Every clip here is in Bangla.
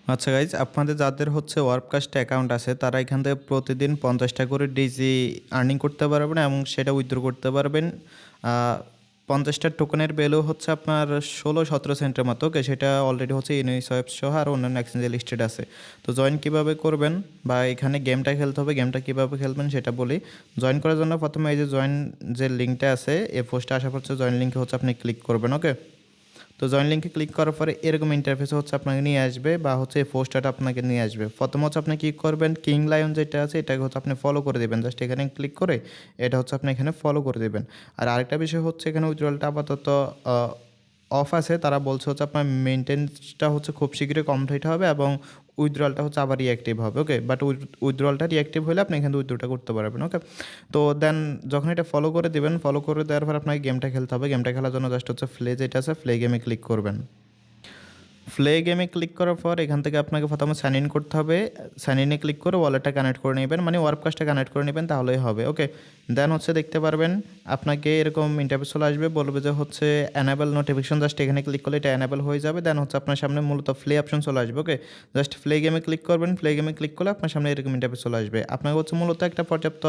আচ্ছা গাইজ, আপনাদের যাদের হচ্ছে ওয়ার্ককাস্ট অ্যাকাউন্ট আছে তারা এখান থেকে প্রতিদিন 50টা করে ডিজি আর্নিং করতে পারবেন এবং সেটা উইথড্র করতে পারবেন। 50টা টোকেনের ভ্যালু হচ্ছে আপনার 16-17 সেন্টের মতো। ওকে, সেটা অলরেডি হচ্ছে ইউনিসওয়েব সহ আর অন্যান্য এক্সচেঞ্জে লিস্টেড আছে। তো জয়েন কীভাবে করবেন বা এখানে গেমটা খেলতে হবে, গেমটা কীভাবে খেলবেন সেটা বলি। জয়েন করার জন্য প্রথমে এই যে জয়েন যে লিঙ্কটা আছে এই পোস্টে আসার পর জয়েন লিঙ্কে হচ্ছে আপনি ক্লিক করবেন। ওকে, তো জয়েন লিঙ্কে ক্লিক করার পরে এরকম ইন্টারফেস হচ্ছে আপনাকে নিয়ে আসবে বা হচ্ছে এই পোস্টারটা আপনাকে নিয়ে আসবে। প্রথম হচ্ছে আপনি কী করবেন, কিং লায়ন যেটা আছে এটাকে হচ্ছে আপনি ফলো করে দেবেন। জাস্ট এখানে ক্লিক করে এটা হচ্ছে আপনি এখানে ফলো করে দেবেন। আর আরেকটা বিষয় হচ্ছে এখানে উইথড্রলটা আপাতত অফ আছে। তারা বলছে হচ্ছে আপনার মেনটেন্সটা হচ্ছে খুব শীঘ্রই কমপ্লিট হবে এবং উইথড্রলটা হচ্ছে আবার রিঅ্যাক্টিভ হবে। ওকে, বাট উইথড্রলটা রিঅ্যাক্টিভ হলে আপনি এখানে উইথড্রটা করতে পারবেন। ওকে, তো দেন যখন এটা ফলো করে দেবেন, ফলো করে দেওয়ার পর আপনাকে গেমটা খেলতে হবে। গেমটা খেলার জন্য জাস্ট হচ্ছে প্লে যেটা আছে প্লে গেমে ক্লিক করবেন। প্লে গেমে ক্লিক করার পর এখান থেকে আপনাকে প্রথমে সাইন ইন করতে হবে। সাইন ইনে ক্লিক করে ওয়ালেটটা কানেক্ট করে নেবেন, মানে ওয়ার্ককাস্টটা কানেক্ট করে নেবেন, তাহলেই হবে। ওকে, দেন হচ্ছে দেখতে পারবেন আপনাকে এরকম ইন্টারফেস চলে আসবে, বলবে যে হচ্ছে অ্যানাবেল নোটিফিকেশন। জাস্ট এখানে ক্লিক করলে এটা অ্যানাবেল হয়ে যাবে। দেন হচ্ছে আপনার সামনে মূলত প্লে অপশন চলে আসবে। ওকে, জাস্ট প্লে গেমে ক্লিক করবেন। প্লে গেমে ক্লিক করলে আপনার সামনে এরকম ইন্টারফেস চলে আসবে। আপনাকে হচ্ছে মূলত একটা পর্যাপ্ত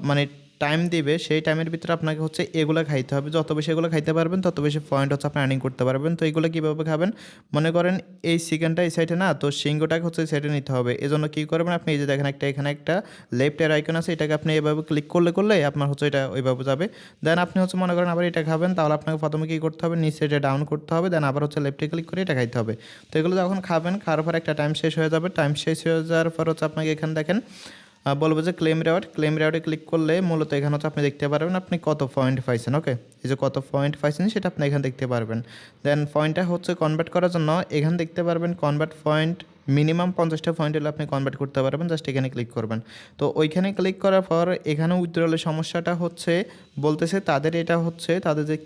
মানে টাইম দিবে, সেই টাইমের ভিতরে আপনাকে হচ্ছে এগুলো খাইতে হবে। যত বেশি এগুলো খাইতে পারবেন তত বেশি পয়েন্ট হচ্ছে আপনি আর্নিং করতে পারবেন। তো এইগুলো কীভাবে খাবেন, মনে করেন এই চিকেনটা এই সাইডে না, তো সিঙ্গটাকে হচ্ছে এই সাইডে নিতে হবে। এজন্য কী করবেন, আপনি এই যে দেখেন এখানে একটা লেফটের আইকন আছে, এটাকে আপনি এভাবে ক্লিক করলে আপনার হচ্ছে এটা ওইভাবে যাবে। দেন আপনি হচ্ছে মনে করেন আবার এটা খাবেন, তাহলে আপনাকে প্রথমে কী করতে হবে, নিচে এটা ডাউন করতে হবে, দেন আবার হচ্ছে লেফটে ক্লিক করে এটা খাইতে হবে। তো এগুলো যখন খাবেন, খাওয়ার পর একটা টাইম শেষ হয়ে যাবে। টাইম শেষ হয়ে যাওয়ার পর হচ্ছে আপনাকে এখানে দেখেন বলবো যে ক্লেম রেওয়ার্ডে ক্লিক করলে মূলত এখানে হচ্ছে আপনি দেখতে পারবেন আপনি কত পয়েন্ট পাইছেন। ওকে, এই যে কত পয়েন্ট পাইছেন সেটা আপনি এখানে দেখতে পারবেন। দেন পয়েন্টটা হচ্ছে কনভার্ট করার জন্য এখানে দেখতে পারবেন কনভার্ট পয়েন্ট, মিনিমাম 50টা পয়েন্ট হলে আপনি কনভার্ট করতে পারবেন। জাস্ট এখানে ক্লিক করবেন। তো ওইখানে ক্লিক করার পর এখানে উইথড্রলের সমস্যাটা হচ্ছে বলতেছে তাদের এটা হচ্ছে তাদের যে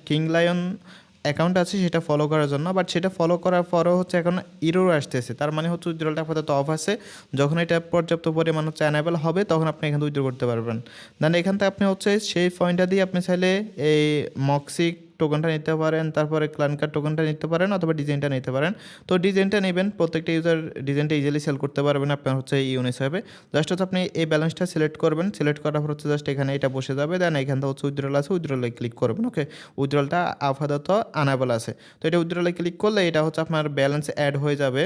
কিং লায়ন অ্যাকাউন্ট আছে সেটা ফলো করার জন্য, বাট সেটা ফলো করার পরও হচ্ছে এখন ইরর আসতেছে। তার মানে হচ্ছে উইথড্রলটা আপাতত অফ আছে। যখন এটা পর্যাপ্ত পরিমাণ হচ্ছে অ্যানেবল হবে তখন আপনি এখান থেকে উইথড্র করতে পারবেন। দেন এখান থেকে আপনি হচ্ছে সেই পয়েন্টটা দিয়ে আপনি চাইলে এই মক্সিক টোকেনটা নিতে পারেন, তারপরে ক্লানকার টোকেনটা নিতে পারেন অথবা ডিজাইনটা নিতে পারেন। তো ডিজাইনটা নেবেন, প্রত্যেকটা ইউজার ডিজাইনটা ইজিলি সেল করতে পারবেন আপনার হচ্ছে ইউনিস হিসাবে। জাস্ট হচ্ছে আপনি এই ব্যালেন্সটা সিলেক্ট করবেন, সিলেক্ট করার পর হচ্ছে জাস্ট এখানে এটা বসে যাবে। দেন এখান থেকে হচ্ছে উইথড্রল আছে, উইথড্রলে ক্লিক করবেন। ওকে, উইথড্রলটা আপাতত আনাবেল আছে। তো এটা উইথড্রলে ক্লিক করলে এটা হচ্ছে আপনার ব্যালেন্স অ্যাড হয়ে যাবে।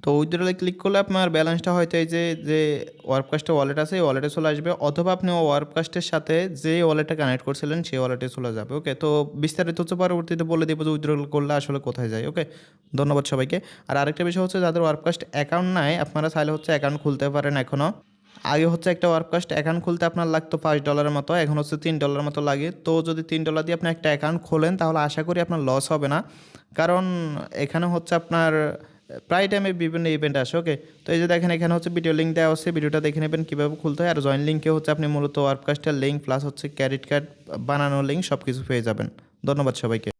তো উইথড্রলে ক্লিক করলে আপনার ব্যালেন্সটা হয়তো এই যে ওয়ার্ককাস্টের ওয়ালেট আছে এই ওয়ালেটে চলে আসবে, অথবা আপনি ওয়ার্ককাস্টের সাথে যে ওয়ালেটটা কানেক্ট করছিলেন সেই ওয়ালেটে চলে যাবে। ওকে, তো বিস্তারিত হচ্ছে পরবর্তীতে বলে দেবো যে উইথড্রল করলে আসলে কোথায় যায়। ওকে, ধন্যবাদ সবাইকে। আর আরেকটা বিষয় হচ্ছে যাদের ওয়ার্ককাস্ট অ্যাকাউন্ট নাই আপনারা চাইলে হচ্ছে অ্যাকাউন্ট খুলতে পারেন এখনও। আগে হচ্ছে একটা ওয়ার্ককাস্ট অ্যাকাউন্ট খুলতে আপনার লাগতো $5 মতো, এখন হচ্ছে $3 মতো লাগে। তো যদি $3 দিয়ে আপনি একটা অ্যাকাউন্ট খোলেন তাহলে আশা করি আপনার লস হবে না, কারণ এখানে হচ্ছে আপনার প্রায় টাইমে বিভিন্ন ইভেন্ট আসে। ওকে, তো এই যে দেখেন এখানে হচ্ছে ভিডিও লিঙ্ক দেওয়া আছে, ভিডিওটা দেখে নেবেন কীভাবে খুলতে হয়। আর জয়েন লিঙ্কে হচ্ছে আপনি মূলত ওয়ার্ককাস্টের লিঙ্ক প্লাস হচ্ছে ক্রেডিট কার্ড বানানোর লিঙ্ক সব কিছু পেয়ে যাবেন। ধন্যবাদ সবাইকে।